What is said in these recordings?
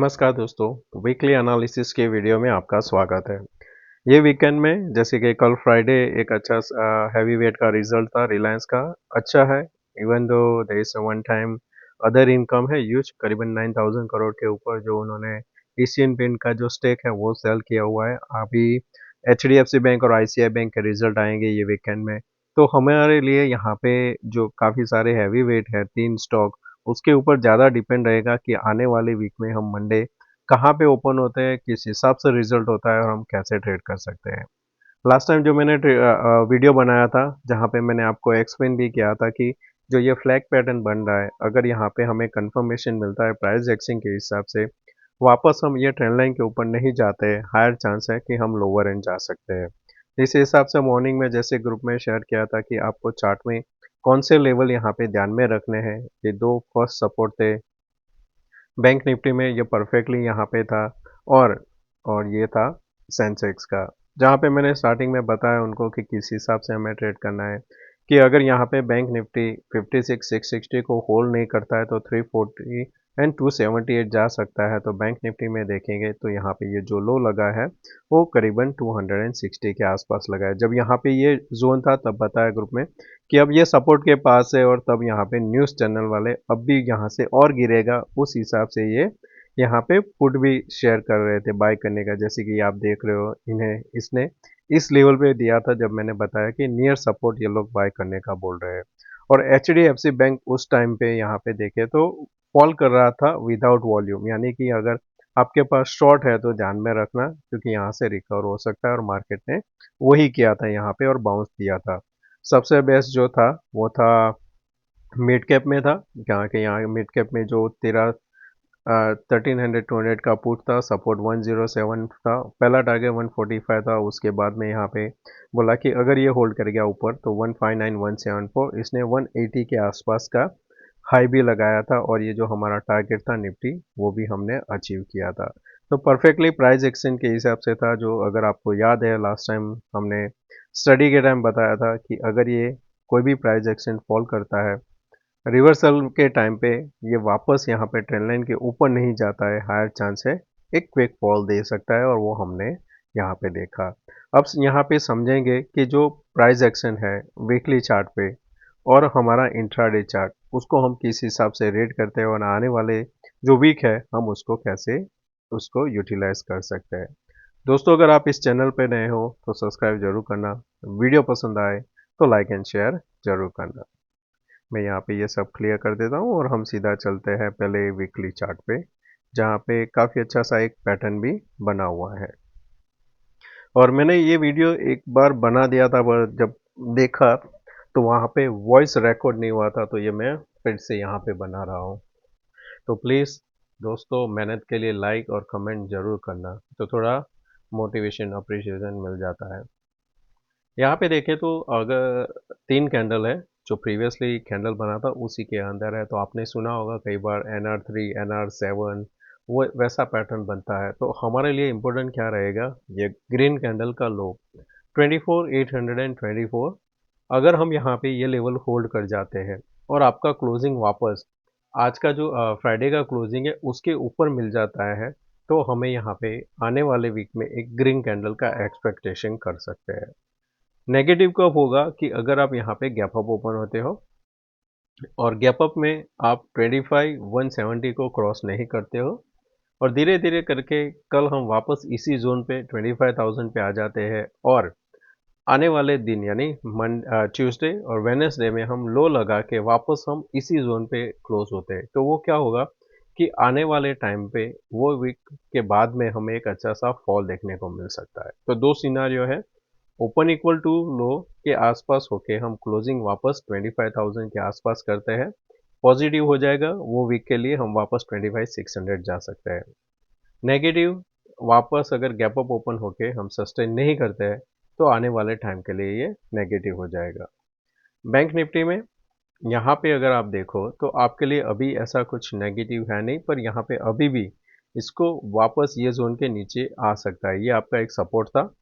नमस्कार दोस्तों, weekly analysis के वीडियो में आपका स्वागत है। ये वीकेंड में जैसे कि कल फ्राइडे एक अच्छा हैवी वेट का रिजल्ट था रिलायंस का, अच्छा है। Even though there is one time other income है ह्यूज, करीबन 9000 करोड़ के ऊपर जो उन्होंने एशियन पेंट का जो स्टेक है वो सेल किया हुआ है। अभी एचडीएफसी बैंक और आईसीआई बैंक के रिजल्ट आएंगे ये वीकेंड में, तो हमारे लिए यहाँ पे जो काफ़ी सारे हैवी वेट है 3 स्टॉक, उसके ऊपर ज़्यादा डिपेंड रहेगा कि आने वाले वीक में हम मंडे कहाँ पे ओपन होते हैं, किस हिसाब से रिजल्ट होता है और हम कैसे ट्रेड कर सकते हैं। लास्ट टाइम जो मैंने वीडियो बनाया था जहाँ पे मैंने आपको एक्सप्लेन भी किया था कि जो ये फ्लैग पैटर्न बन रहा है, अगर यहाँ पे हमें कंफर्मेशन मिलता है प्राइस एक्शन के हिसाब से, वापस हम ये ट्रेंड लाइन के ऊपर नहीं जाते, हायर चांस है कि हम लोअर एंड जा सकते हैं। इस हिसाब से मॉर्निंग में जैसे ग्रुप में शेयर किया था कि आपको चार्ट में कौन से लेवल यहाँ पे ध्यान में रखने हैं। ये दो फर्स्ट सपोर्ट थे बैंक निफ्टी में, ये परफेक्टली यहाँ पे था। और ये था सेंसेक्स का, जहाँ पे मैंने स्टार्टिंग में बताया उनको कि किस हिसाब से हमें ट्रेड करना है। कि अगर यहाँ पे बैंक निफ्टी 56,660 को होल्ड नहीं करता है तो 340 एंड 278 जा सकता है। तो बैंक निफ्टी में देखेंगे तो यहाँ पे ये जो लो लगा है वो करीबन 260 के आसपास लगा है। जब यहाँ पे ये जोन था तब बताया ग्रुप में कि अब ये सपोर्ट के पास है, और तब यहाँ पे न्यूज़ चैनल वाले अब भी यहाँ से और गिरेगा उस हिसाब से ये यहाँ पे पुट भी शेयर कर रहे थे बाय करने का। जैसे कि आप देख रहे हो, इन्हें इसने इस लेवल पे दिया था जब मैंने बताया कि नियर सपोर्ट ये लोग बाय करने का बोल रहे हैं। और एचडीएफसी बैंक उस टाइम पे यहाँ पे देखे तो फॉल कर रहा था विदाउट वॉल्यूम, यानी कि अगर आपके पास शॉर्ट है तो ध्यान में रखना, क्योंकि यहाँ से रिकवर हो सकता है। और मार्केट ने वही किया था यहाँ पे और बाउंस दिया था। सबसे बेस्ट जो था वो था मिड कैप में था, यहाँ मिड कैप में जो तेरह 1300 का पुट था, सपोर्ट 107 था, पहला टारगेट 145 था। उसके बाद में यहाँ पे बोला कि अगर ये होल्ड कर गया ऊपर तो 159174, इसने 180 के आसपास का हाई भी लगाया था, और ये जो हमारा टारगेट था निफ्टी वो भी हमने अचीव किया था। तो परफेक्टली प्राइस एक्शन के हिसाब से था। जो अगर आपको याद है लास्ट टाइम हमने स्टडी के टाइम बताया था कि अगर ये कोई भी प्राइस एक्शन फॉल करता है रिवर्सल के टाइम पे, ये वापस यहाँ पे ट्रेंड लाइन के ऊपर नहीं जाता है, हायर चांस है एक क्विक फॉल दे सकता है, और वो हमने यहाँ पे देखा। अब यहाँ पे समझेंगे कि जो प्राइस एक्शन है वीकली चार्ट पे और हमारा इंट्राडे चार्ट, उसको हम किस हिसाब से रेट करते हैं, और आने वाले जो वीक है हम उसको कैसे उसको यूटिलाइज कर सकते हैं। दोस्तों, अगर आप इस चैनल पे नए हो तो सब्सक्राइब जरूर करना, वीडियो पसंद आए तो लाइक एंड शेयर जरूर करना। मैं यहाँ पे ये सब क्लियर कर देता हूँ और हम सीधा चलते हैं पहले वीकली चार्ट पे, जहाँ पे काफ़ी अच्छा सा एक पैटर्न भी बना हुआ है। और मैंने ये वीडियो एक बार बना दिया था, पर जब देखा तो वहाँ पे वॉइस रिकॉर्ड नहीं हुआ था, तो ये मैं फिर से यहाँ पे बना रहा हूँ। तो प्लीज़ दोस्तों, मेहनत के लिए लाइक और कमेंट ज़रूर करना, तो थोड़ा मोटिवेशन अप्रिशिएशन मिल जाता है। यहाँ पे देखें तो अगर 3 कैंडल है, जो प्रीवियसली कैंडल बना था उसी के अंदर है। तो आपने सुना होगा कई बार NR3 NR7 वो वैसा पैटर्न बनता है। तो हमारे लिए इम्पोर्टेंट क्या रहेगा, ये ग्रीन कैंडल का लो 24,824, अगर हम यहाँ पे ये लेवल होल्ड कर जाते हैं और आपका क्लोजिंग वापस आज का जो फ्राइडे का क्लोजिंग है उसके ऊपर मिल जाता है, तो हमें यहाँ पे आने वाले वीक में एक ग्रीन कैंडल का एक्सपेक्टेशन कर सकते हैं। नेगेटिव कब होगा कि अगर आप यहाँ पे गैप अप ओपन होते हो और गैप अप में आप 25,170 को क्रॉस नहीं करते हो, और धीरे धीरे करके कल हम वापस इसी जोन पे 25,000 पे आ जाते हैं, और आने वाले दिन यानी ट्यूसडे और वेडनेसडे में हम लो लगा के वापस हम इसी जोन पे क्लोज होते हैं, तो वो क्या होगा कि आने वाले टाइम पे वो वीक के बाद में हमें एक अच्छा सा फॉल देखने को मिल सकता है। तो दो सिनारियो है, ओपन इक्वल टू लो के आसपास होके हम क्लोजिंग वापस 25,000 के आसपास करते हैं, पॉजिटिव हो जाएगा वो वीक के लिए हम वापस 25,600 जा सकते हैं। नेगेटिव, वापस अगर गैप अप ओपन होके हम सस्टेन नहीं करते हैं तो आने वाले टाइम के लिए ये नेगेटिव हो जाएगा। बैंक निफ्टी में यहाँ पे अगर आप देखो तो आपके लिए अभी ऐसा कुछ नेगेटिव है नहीं, पर यहाँ पे अभी भी इसको वापस ये जोन के नीचे आ सकता है। ये आपका एक सपोर्ट था,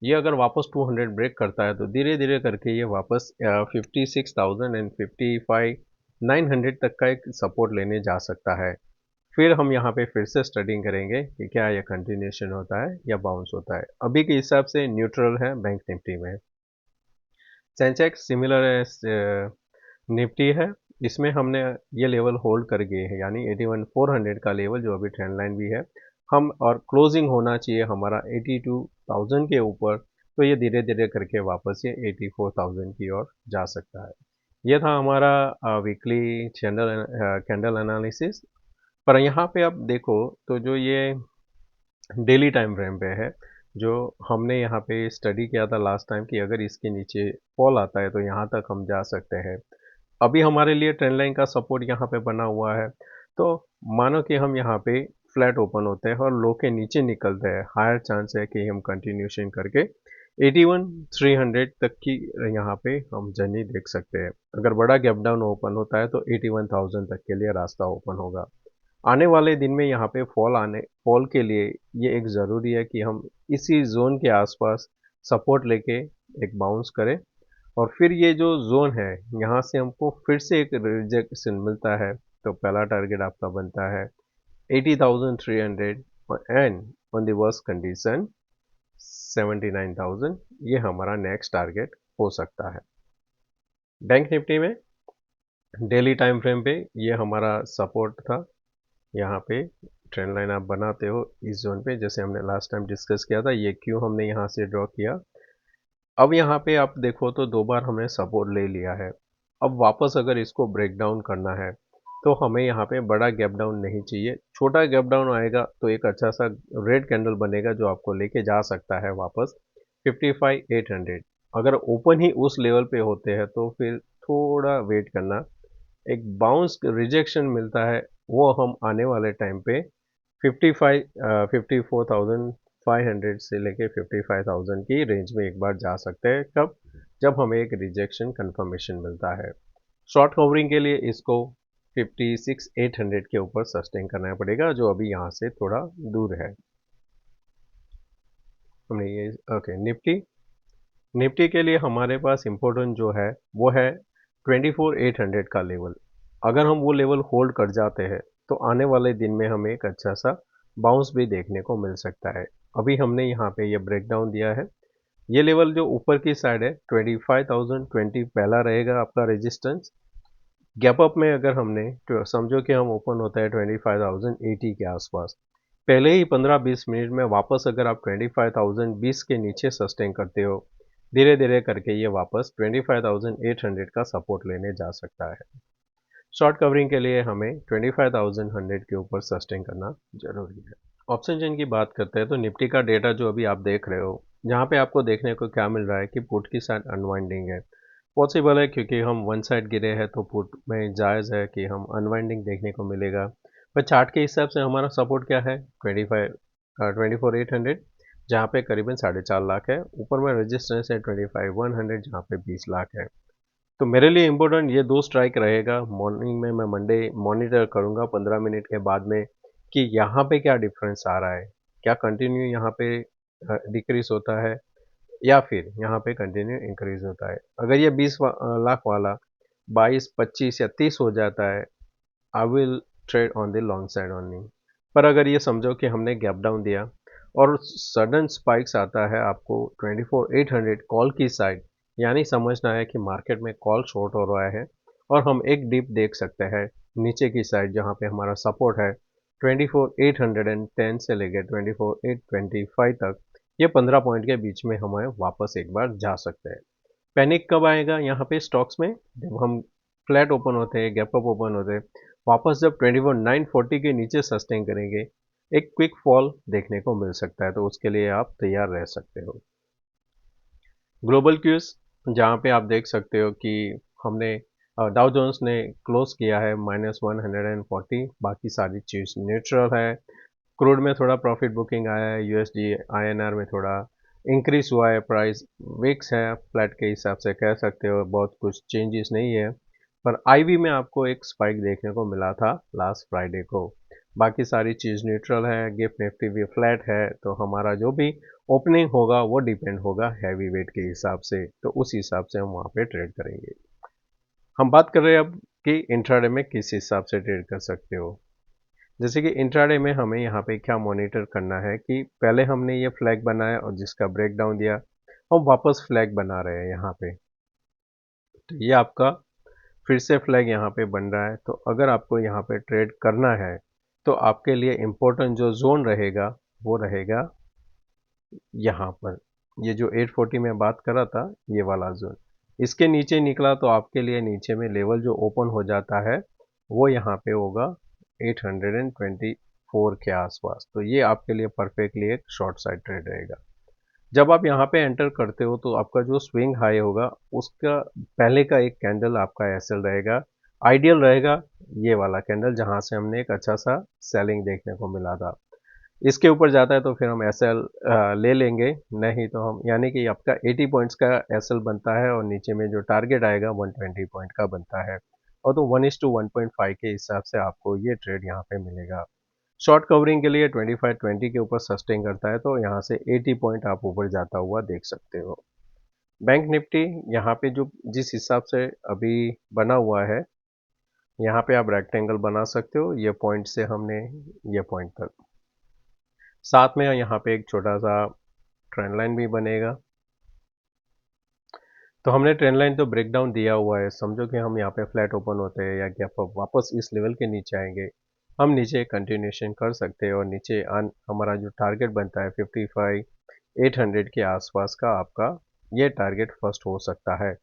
ये अगर वापस 200 ब्रेक करता है तो धीरे धीरे करके ये वापस 56,000 एंड 55,900 तक का एक सपोर्ट लेने जा सकता है। फिर हम यहाँ पे फिर से स्टडिंग करेंगे कि क्या ये कंटिन्यूशन होता है या बाउंस होता है। अभी के हिसाब से न्यूट्रल है बैंक निफ्टी में। सेंसेक्स सिमिलर है निफ्टी है। इसमें हमने ये लेवल होल्ड कर गए हैं, यानी 81,400 का लेवल जो अभी ट्रेंड लाइन भी है हम, और क्लोजिंग होना चाहिए हमारा 82,000 के ऊपर। तो ये धीरे धीरे करके वापस ये 84,000 की ओर जा सकता है। ये था हमारा वीकली कैंडल एनालिसिस। पर यहाँ पे आप देखो तो जो ये डेली टाइम फ्रेम पे है, जो हमने यहाँ पे स्टडी किया था लास्ट टाइम कि अगर इसके नीचे फॉल आता है तो यहाँ तक हम जा सकते हैं। अभी हमारे लिए ट्रेंड लाइन का सपोर्ट यहाँ पे बना हुआ है। तो मानो कि हम यहाँ पे फ्लैट ओपन होते हैं और लो के नीचे निकलते हैं, हायर चांस है कि हम कंटिन्यूशन करके 81,300 तक की यहाँ पे हम जर्नी देख सकते हैं। अगर बड़ा गैप डाउन ओपन होता है तो 81,000 तक के लिए रास्ता ओपन होगा। आने वाले दिन में यहाँ पे फॉल के लिए ये एक ज़रूरी है कि हम इसी जोन के आसपास सपोर्ट लेके एक बाउंस करें, और फिर ये जो जोन है यहाँ से हमको फिर से एक रिजेक्शन मिलता है। तो पहला टारगेट आपका बनता है 80,300, and on the worst condition 79,000। ये हमारा नेक्स्ट टारगेट हो सकता है। बैंक निफ्टी में डेली टाइम फ्रेम पे ये हमारा सपोर्ट था। यहाँ पे ट्रेंड लाइन आप बनाते हो इस जोन पे, जैसे हमने लास्ट टाइम डिस्कस किया था। ये क्यों हमने यहाँ से ड्रॉ किया। अब यहाँ पे आप देखो तो दो बार हमने सपोर्ट ले लिया है। अब वापस अगर इसको ब्रेक डाउन करना है तो हमें यहाँ पे बड़ा गैप डाउन नहीं चाहिए। छोटा गैप डाउन आएगा तो एक अच्छा सा रेड कैंडल बनेगा जो आपको लेके जा सकता है वापस 55,800। अगर ओपन ही उस लेवल पे होते हैं तो फिर थोड़ा वेट करना। एक बाउंस रिजेक्शन मिलता है, वो हम आने वाले टाइम पे 54,500 से लेके 55,000 की रेंज में एक बार जा सकते हैं। कब? जब हमें एक रिजेक्शन कंफर्मेशन मिलता है। शॉर्ट कवरिंग के लिए इसको 56,800 के ऊपर सस्टेन करना पड़ेगा, जो अभी यहाँ से थोड़ा दूर है। हमने ये ओके। निफ्टी निफ्टी के लिए हमारे पास इम्पोर्टेंट जो है वो है 24,800 का लेवल। अगर हम वो लेवल होल्ड कर जाते हैं तो आने वाले दिन में हमें एक अच्छा सा बाउंस भी देखने को मिल सकता है। अभी हमने यहाँ पे ये ब्रेक डाउन दिया है। ये लेवल जो ऊपर की साइड है 25,020 पहला रहेगा आपका रेजिस्टेंस। गैप अप में अगर हमने तो समझो कि हम ओपन होता है 25,080 के आसपास, पहले ही 15-20 मिनट में वापस अगर आप 25,020 के नीचे सस्टेन करते हो, धीरे धीरे करके ये वापस 25,800 का सपोर्ट लेने जा सकता है। शॉर्ट कवरिंग के लिए हमें 25,100 के ऊपर सस्टेन करना जरूरी है। ऑप्शन चेन की बात करते हैं तो निफ्टी का डेटा जो अभी आप देख रहे हो, जहाँ पे आपको देखने को क्या मिल रहा है कि पुट की साइड अनवाइंडिंग है। पॉसिबल है क्योंकि हम वन साइड गिरे हैं तो पुट में जायज़ है कि हम अनवाइंडिंग देखने को मिलेगा। पर चार्ट के हिसाब से हमारा सपोर्ट क्या है 24,800, जहाँ पे करीबन 4.5 लाख है। ऊपर में रेजिस्टेंस है 25,100, जहाँ पे 20 लाख है। तो मेरे लिए इम्पोर्टेंट ये दो स्ट्राइक रहेगा। मॉर्निंग में मैं मंडे मॉनिटर करूँगा 15 मिनट के बाद में कि यहाँ पे क्या डिफरेंस आ रहा है। क्या कंटिन्यू यहाँ पे डिक्रीज होता है या फिर यहाँ पे कंटिन्यू इंक्रीज होता है। अगर ये 20 लाख वाला 22, 25 या 30 हो जाता है, I will trade on the long side only. पर अगर ये समझो कि हमने गैप डाउन दिया और सडन स्पाइक्स आता है आपको 24,800 कॉल की साइड, यानी समझना है कि मार्केट में कॉल शॉर्ट हो रहा है और हम एक डिप देख सकते हैं नीचे की साइड, जहाँ पे हमारा सपोर्ट है 24,810 से लेकर 24,825 तक। ये 15 पॉइंट के बीच में हमें वापस एक बार जा सकते हैं। पैनिक कब आएगा यहाँ पे स्टॉक्स में? जब हम फ्लैट ओपन होते हैं, गैप अप ओपन होते हैं, वापस जब 24,940 के नीचे सस्टेन करेंगे, एक क्विक फॉल देखने को मिल सकता है। तो उसके लिए आप तैयार रह सकते हो। ग्लोबल क्यूज, जहाँ पे आप देख सकते हो कि हमने डाउ जोन्स ने क्लोज किया है -140, बाकी सारी चीज़ न्यूट्रल है। क्रूड में थोड़ा प्रॉफिट बुकिंग आया है, यूएसडी आईएनआर में थोड़ा इंक्रीज हुआ है प्राइस। विक्स है फ्लैट के हिसाब से कह सकते हो, बहुत कुछ चेंजेस नहीं है। पर आईवी में आपको एक स्पाइक देखने को मिला था लास्ट फ्राइडे को। बाकी सारी चीज़ न्यूट्रल है। गिफ्ट निफ्टी भी फ्लैट है। तो हमारा जो भी ओपनिंग होगा वो डिपेंड होगा हैवी वेट के हिसाब से, तो उस हिसाब से हम वहाँ पे ट्रेड करेंगे। हम बात कर रहे हैं अब कि इंट्राडे में किस हिसाब से ट्रेड कर सकते हो। जैसे कि इंट्राडे में हमें यहाँ पे क्या मॉनिटर करना है कि पहले हमने ये फ्लैग बनाया और जिसका ब्रेकडाउन दिया, हम वापस फ्लैग बना रहे हैं यहाँ पे। तो ये आपका फिर से फ्लैग यहाँ पे बन रहा है। तो अगर आपको यहाँ पे ट्रेड करना है तो आपके लिए इम्पोर्टेंट जो जोन रहेगा वो रहेगा यहाँ पर। ये जो 840 में बात कर रहा था, ये वाला जोन। इसके नीचे निकला तो आपके लिए नीचे में लेवल जो ओपन हो जाता है वो यहाँ पे होगा 824 के आसपास। तो ये आपके लिए परफेक्टली एक शॉर्ट साइड ट्रेड रहेगा। जब आप यहाँ पे एंटर करते हो तो आपका जो स्विंग हाई होगा उसका पहले का एक कैंडल आपका एसएल रहेगा। आइडियल रहेगा ये वाला कैंडल जहां से हमने एक अच्छा सा सेलिंग देखने को मिला था। इसके ऊपर जाता है तो फिर हम एसएल ले लेंगे, नहीं तो हम यानी कि आपका 80 पॉइंट्स का एसएल बनता है और नीचे में जो टारगेट आएगा 120 पॉइंट का बनता है। और तो 1:1.5 के हिसाब से आपको ये ट्रेड यहाँ पे मिलेगा। शॉर्ट कवरिंग के लिए 25-20 के ऊपर सस्टेन करता है तो यहाँ से 80 पॉइंट आप ऊपर जाता हुआ देख सकते हो। बैंक निफ्टी यहाँ पे जो जिस हिसाब से अभी बना हुआ है, यहाँ पे आप रेक्टेंगल बना सकते हो ये पॉइंट से हमने ये पॉइंट तक। साथ में यहाँ पे एक छोटा सा ट्रेंड लाइन भी बनेगा। तो हमने ट्रेंड लाइन तो ब्रेक डाउन दिया हुआ है, समझो कि हम यहाँ पे फ्लैट ओपन होते हैं या गैप अप वापस इस लेवल के नीचे आएंगे, हम नीचे कंटिन्यूशन कर सकते हैं और नीचे हमारा जो टारगेट बनता है 55,800 के आसपास का आपका ये टारगेट फर्स्ट हो सकता है।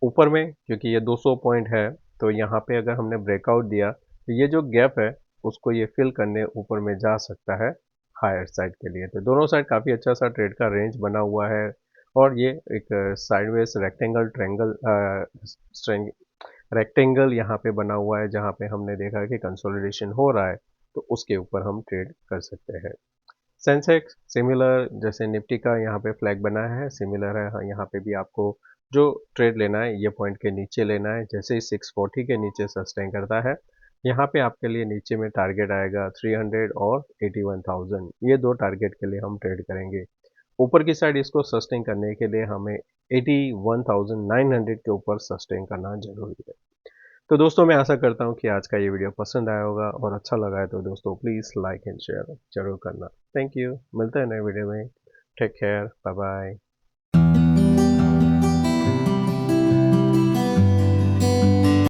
ऊपर में क्योंकि ये 200 पॉइंट है तो यहाँ पे अगर हमने ब्रेकआउट दिया तो ये जो गैप है उसको ये फिल करने ऊपर में जा सकता है हायर साइड के लिए। तो दोनों साइड काफ़ी अच्छा सा ट्रेड का रेंज बना हुआ है और ये एक साइडवेज रेक्टेंगल ट्रेंगल रेक्टेंगल यहाँ पे बना हुआ है जहाँ पे हमने देखा कि कंसोलिडेशन हो रहा है तो उसके ऊपर हम ट्रेड कर सकते हैं। सेंसेक्स सिमिलर जैसे निफ्टी का यहाँ पे फ्लैग बना है सिमिलर है। हाँ, यहाँ पे भी आपको जो ट्रेड लेना है ये पॉइंट के नीचे लेना है। जैसे ही 640 के नीचे सस्टेन करता है यहाँ पे आपके लिए नीचे में टारगेट आएगा 300 और 81,000। ये दो टारगेट के लिए हम ट्रेड करेंगे। ऊपर की साइड इसको सस्टेन करने के लिए हमें 81,900 के ऊपर सस्टेन करना जरूरी है। तो दोस्तों मैं आशा करता हूँ कि आज का ये वीडियो पसंद आया होगा और अच्छा लगा है तो दोस्तों प्लीज़ लाइक एंड शेयर जरूर करना। थैंक यू, मिलते हैं नए वीडियो में। Take care, bye bye.